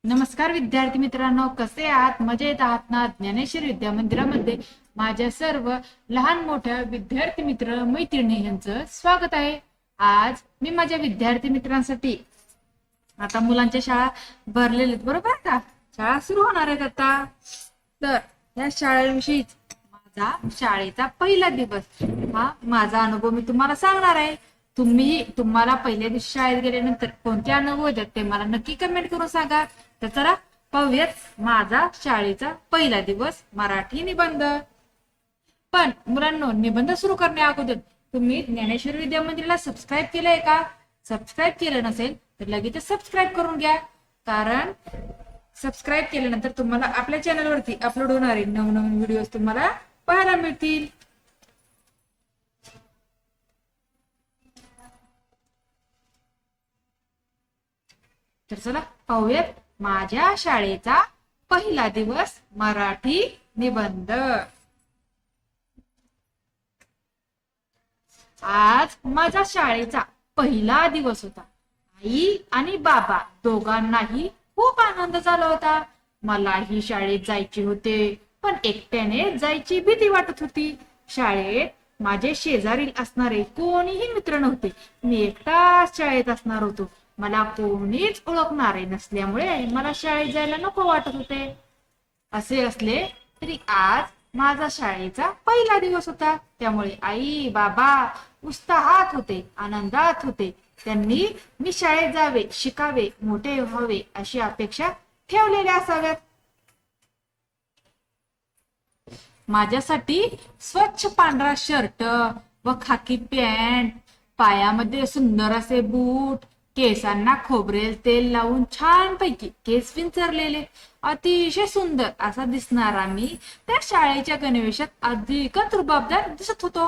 नमस्कार विद्यार्थी मित्रांनो, कसे आहात? मजेत आहात ना? ज्ञानेश्वर विद्या मंदिरामध्ये माझ्या सर्व लहान मोठ्या विद्यार्थी मित्र मैत्रिणी यांचं स्वागत आहे. आज मी माझ्या विद्यार्थी मित्रांसाठी आता मुलांच्या शाळा भरलेल्या आहेत, बरोबर का? शाळा सुरू होणार आहेत आता. तर या शाळेविषयीच माझा शाळेचा पहिला दिवस हा माझा अनुभव मी तुम्हाला सांगणार आहे. तुम्हाला पहिल्या दिवशी शाळेत गेल्यानंतर कोणते अनुभव येतात ते मला नक्की कमेंट करून सांगा. तर चला पाहूयात माझा शाळेचा पहिला दिवस मराठी निबंध. पण मुलांनो, निबंध सुरू करण्या अगोदर तुम्ही ज्ञानेश्वर विद्या मंदिराला सबस्क्राईब केलंय का? सबस्क्राईब केलं नसेल तर लगेच सबस्क्राईब करून घ्या, कारण सबस्क्राईब केल्यानंतर तुम्हाला आपल्या चॅनलवरती अपलोड होणारे नवनवीन व्हिडिओ तुम्हाला पाहायला मिळतील. तर चला पाहूयात माझ्या शाळेचा पहिला दिवस मराठी निबंध. आज माझा शाळेचा पहिला दिवस होता. आई आणि बाबा दोघांनाही खूप आनंद झाला होता. मलाही शाळेत जायचे होते, पण एकट्याने जायची भीती वाटत होती. शाळेत माझे शेजारी असणारे कोणीही मित्र नव्हते. मी एकटाच शाळेत असणार होतो. मला कोणीच ओळखणारे नसल्यामुळे मला शाळेत जायला नको वाटत होते. असे असले तरी आज माझा शाळेचा पहिला दिवस होता, त्यामुळे आई बाबा उत्साहात होते, आनंदात होते. त्यांनी मी शाळेत जावे, शिकावे, मोठे व्हावे अशी अपेक्षा ठेवलेल्या असाव्यात. माझ्यासाठी स्वच्छ पांढरा शर्ट व खाकी पॅन्ट, पायामध्ये सुंदर असे बूट, केसांना खोबरेल तेल लावून छानपैकी केस विंचरलेले अतिशय सुंदर असा दिसणारा मी त्या शाळेच्या गणवेशात अधिकच रुबाबदार दिसत होतो.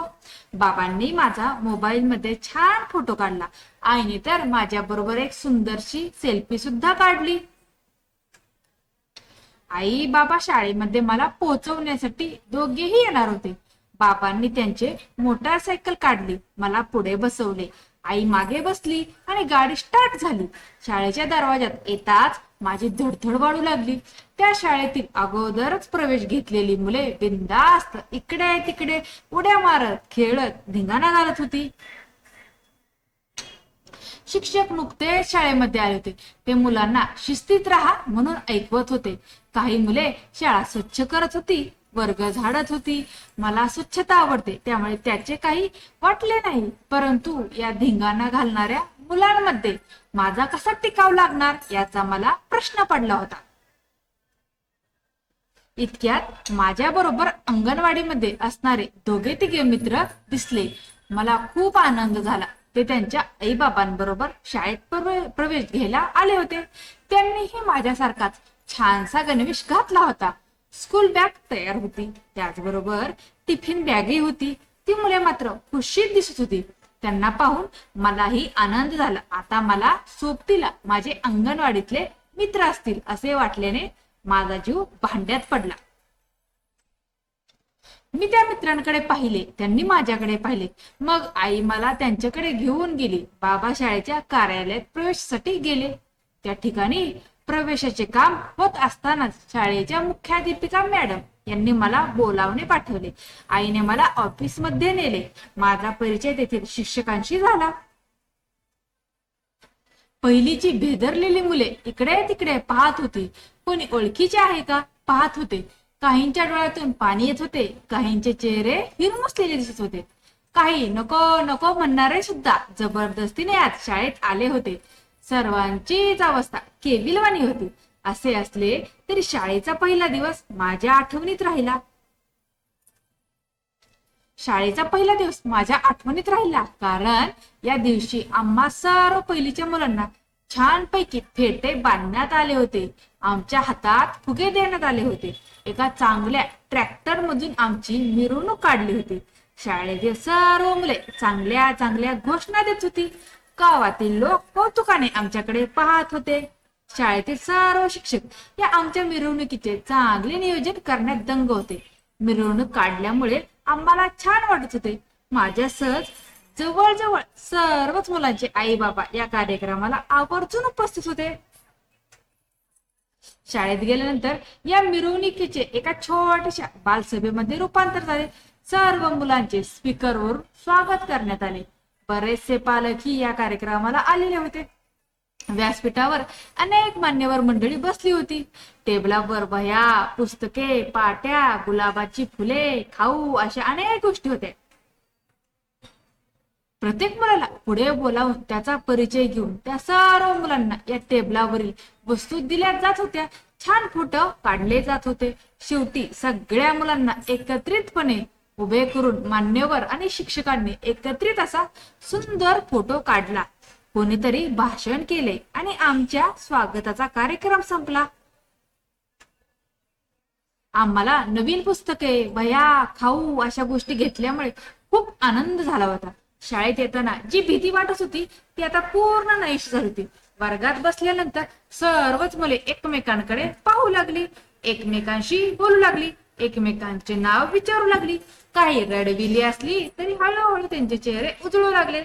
बाबांनी माझा मोबाईल मध्ये छान फोटो काढला. आईने तर माझ्या बरोबर एक सुंदरशी सेल्फी सुद्धा काढली. आई बाबा शाळेमध्ये मला पोहोचवण्यासाठी दोघेही येणार होते. बाबांनी त्यांचे मोटारसायकल काढली, मला पुढे बसवले. आई मागे बसली आणि गाडी स्टार्ट झाली. शाळेच्या दरवाजात येताच माझी धडधड वाढू लागली. त्या शाळेतील अगोदरच प्रवेश घेतलेली मुले बिनधास्त इकडे तिकडे उड्या मारत खेळत धिंगाणा घालत होती. शिक्षक नुकतेच शाळेमध्ये आले होते. ते मुलांना शिस्तीत राहा म्हणून ऐकवत होते. काही मुले शाळा स्वच्छ करत होती, वर्ग झाडत होती. मला स्वच्छता आवडते, त्यामुळे त्याचे काही वाटले नाही. परंतु या धिंगाणा घालणाऱ्या मुलांमध्ये माझा कसा टिकाव लागणार याचा मला प्रश्न पडला होता. इतक्यात माझ्या बरोबर अंगणवाडीमध्ये असणारे दोघे तिघे मित्र दिसले. मला खूप आनंद झाला. ते त्यांच्या आई बाबांबरोबर शाळेत प्रवेश घ्यायला आले होते. त्यांनीही माझ्यासारखाच छानसा गणवेश घातला होता. स्कूल बॅग तयार होती, त्याचबरोबर टिफिन बॅगही होती. ती मुले मात्र खुशीत दिसत होती. त्यांना पाहून मलाही आनंद झाला. आता मला सोबतीला माझे अंगणवाडीतले मित्र असतील असे वाटल्याने माझा जीव भांड्यात पडला. मी त्या मित्रांकडे पाहिले, त्यांनी माझ्याकडे पाहिले. मग आई मला त्यांच्याकडे घेऊन गेली. बाबा शाळेच्या कार्यालयात प्रवेशासाठी गेले. त्या ठिकाणी प्रवेशाचे काम होत असतानाच शाळेच्या मुख्याध्यापिका मॅडम यांनी मला बोलावणे पाठवले. आईने मला ऑफिस मध्ये नेले. माझा परिचय तेथील शिक्षकांशी झाला. पहिलीची भेदरलेली मुले इकडे तिकडे पाहत होती. कोणी ओळखीचे आहे का पाहत होते. काहींच्या डोळ्यातून पाणी येत होते, काहींचे चेहरे हिरमुसलेले दिसत होते. काही नको नको म्हणणारे सुद्धा जबरदस्तीने आज शाळेत आले होते. सर्वांचीच अवस्था केविलवाणी होती. असे असले तरी शाळेचा पहिला दिवस माझ्या आठवणीत राहिला. शाळेचा पहिला दिवस माझ्या आठवणीत राहिला कारण या दिवशी आम्हा सर्व पहिलीच्या मुलांना छानपैकी फेटे बांधण्यात आले होते. आमच्या हातात फुगे देण्यात आले होते. एका चांगल्या ट्रॅक्टर मधून आमची मिरवणूक काढली होती. शाळेतील सर्व मुले चांगल्या चांगल्या घोषणा देत होती. गावातील लोक कौतुकाने आमच्याकडे पाहत होते. शाळेतील सर्व शिक्षक या आमच्या मिरवणुकीचे चांगले नियोजन करण्यात दंग होते. मिरवणूक काढल्यामुळे आम्हाला छान वाटत होते. माझ्या सहज जवळजवळ सर्वच मुलांचे आई बाबा या कार्यक्रमाला आवर्जून उपस्थित होते. शाळेत गेल्यानंतर या मिरवणुकीचे एका छोट्याशा बालसभेमध्ये रूपांतर झाले. सर्व मुलांचे स्पीकरवर स्वागत करण्यात आले. बरेचसे पालकही या कार्यक्रमाला आलेले होते. व्यासपीठावर अनेक मान्यवर मंडळी बसली होती. टेबलावर वह्या, पुस्तके, पाट्या, गुलाबाची फुले, खाऊ अशा अनेक गोष्टी होत्या. प्रत्येक मुलाला पुढे बोलावून त्याचा परिचय घेऊन त्या सर्व मुलांना या टेबलावरील वस्तू दिल्या जात होत्या. छान फोटो काढले जात होते. शेवटी सगळ्या मुलांना एकत्रितपणे उभे करून मान्यवर आणि शिक्षकांनी एकत्रित असा सुंदर फोटो काढला. कोणीतरी भाषण केले आणि आमच्या स्वागताचा कार्यक्रम संपला. आम्हाला नवीन पुस्तके, वह्या, खाऊ अशा गोष्टी घेतल्यामुळे खूप आनंद झाला होता. शाळेत येताना जी भीती वाटत होती ती आता पूर्ण नाहीशी झाली होती. वर्गात बसल्यानंतर सर्वच मुले एकमेकांकडे पाहू लागली, एकमेकांशी बोलू लागली, एकमेकांचे नाव विचारू लागली. काही रडविली असली तरी हळूहळू त्यांचे चेहरे उजळू लागले.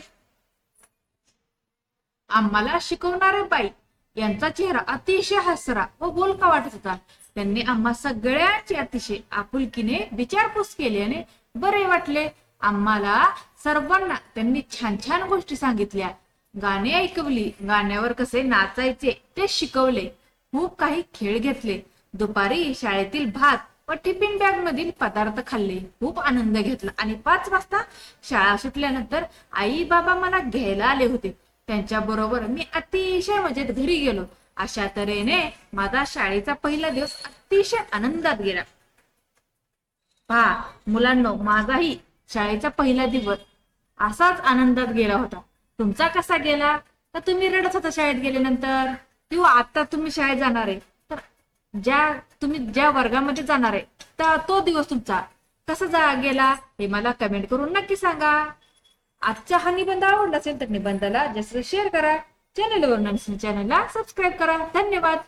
आम्हाला शिकवणारे बाई यांचा चेहरा अतिशय हसरा व बोलका वाटत होता. त्यांनी आम्हा सगळ्यांची अतिशय आपुलकीने विचारपूस केल्याने बरे वाटले. आम्हाला सर्वांना त्यांनी छान छान गोष्टी सांगितल्या, गाणी ऐकवली, गाण्यावर कसे नाचायचे ते शिकवले, खूप काही खेळ घेतले. दुपारी शाळेतील भात व टिफिन बॅग मधील पदार्थ खाल्ले, खूप आनंद घेतला. आणि 5 वाजता शाळा सुटल्यानंतर आई बाबा मला घ्यायला आले होते. त्यांच्या बरोबर मी अतिशय मजेत घरी गेलो. अशा तऱ्हेने माझा शाळेचा पहिला दिवस अतिशय आनंदात गेला. पहा मुलांनो, माझाही शाळेचा पहिला दिवस असाच आनंदात गेला होता. तुमचा कसा गेला? तर तुम्ही रडत होता शाळेत गेल्यानंतर, किंवा आता तुम्ही शाळेत जाणार आहे तर तुम्ही ज्या वर्गामध्ये जाणार आहे तर तो दिवस तुमचा कसा गेला हे मला कमेंट करून नक्की सांगा. आजचा हा निबंध आवडला असेल तर निबंधाला जास्त शेअर करा. चॅनलवर नवीन चॅनलला सबस्क्राईब करा. धन्यवाद.